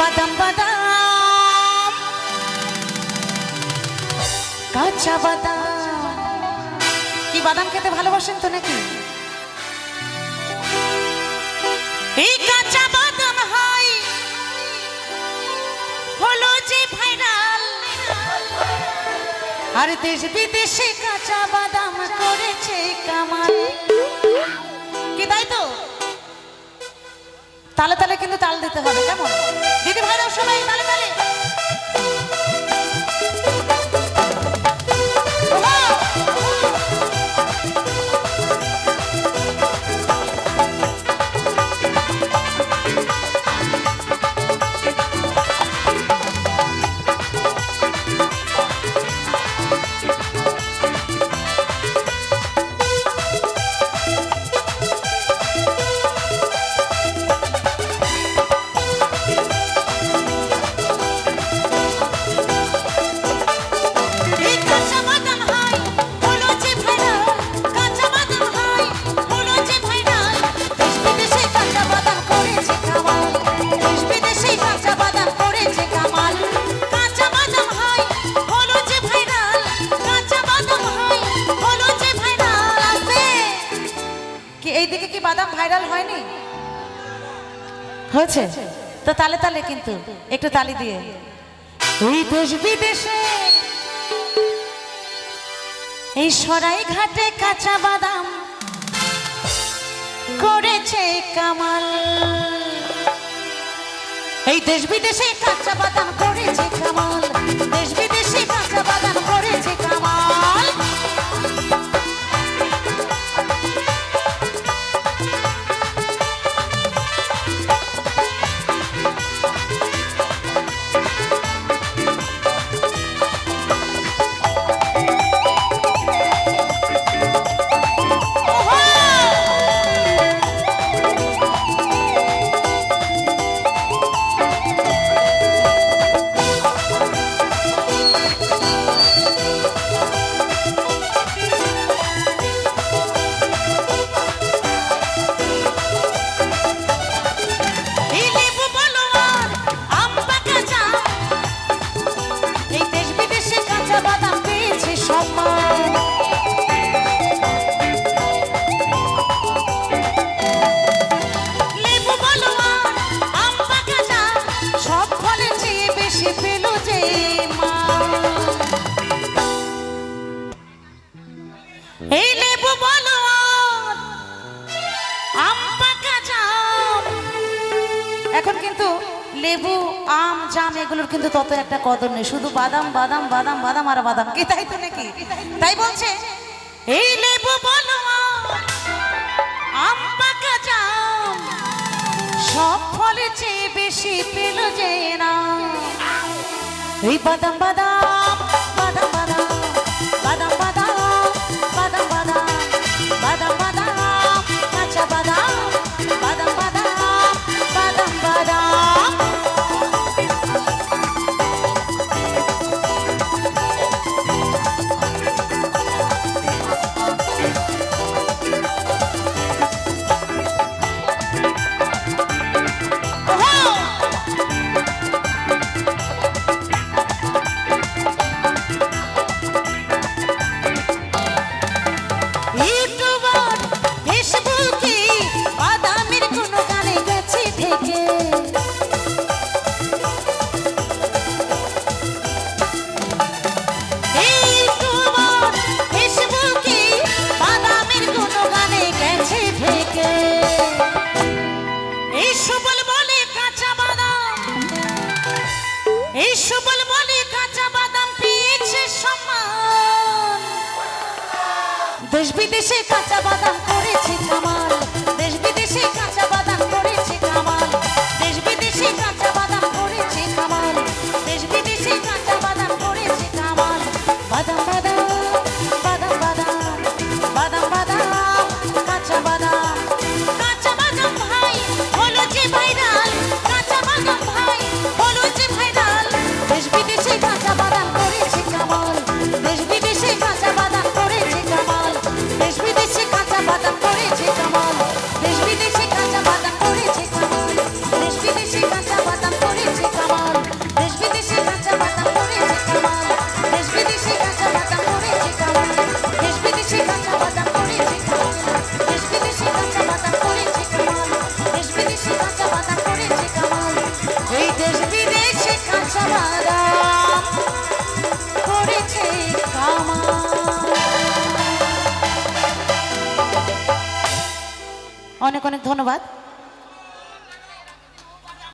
বাদাম বাদাম কাঁচা বাদাম। কি বাদাম খেতে ভালোবাসেন তো নাকি? এই কাঁচা বাদাম হয় হলো যে ভাইরাল, আর দেশ বিদেশে কাঁচা বাদাম করেছে কামাল। কি তাই তো? তালে তালে কিন্তু তাল দিতে হবে, কেমন দিদি ভাইরাও সবাই তালে তালে। এইদিকে কি বাদাম ভাইরাল হয়নি? হয়েছে তো তালে তালে, কিন্তু একটু তালি দিয়ে। এই দেশ বিদেশে এই সরাই ঘাটে কাঁচা বাদাম করেছে কামাল। এই দেশ বিদেশে কাঁচা বাদাম করেছে কামাল, দেশ বিদেশে কাঁচা বাদাম করেছে কামাল। এখন কিন্তু লেবু আম জাম এগুলোর কিন্তু তত একটা কদর নেই, শুধু বাদাম বাদাম বাদাম বাদাম আর বাদাম। কি তাই তো নাকি? তাই বলছে এই লেবু বলো আম পাকা জাম সব ফলের চেয়ে বেশি পেল যে না এই বাদাম বাদাম বাদাম বাদাম বাদাম বাদাম বাদাম বাদাম বাদাম বাদাম কাঁচা বাদাম বাদাম বাদাম বাদাম বাদাম। দেশ বিদেশে কাঁচা বাদাম করেছে কামাল, দেশ বিদেশে কাঁচা বাদাম করেছে কামাল, দেশ বিদেশে কাঁচা বাদাম করেছে কামাল, দেশ বিদেশে কাঁচা বাদাম করেছে কামাল। বাদাম বাদাম বাদাম বাদাম বাদাম বাদাম কাঁচা বাদাম, কাঁচা বাদাম ভাই হলো যে ভাইরাল, কাঁচা বাদাম ভাই হলো যে ভাইরাল। দেশ বিদেশে কাঁচা বাদাম করেছে কামাল, দেশ বিদেশে কাঁচা বাদাম করেছে কামাল, দেশ বিদেশে কাঁচা বাদাম করেছে কামাল। অনেক অনেক ধন্যবাদ।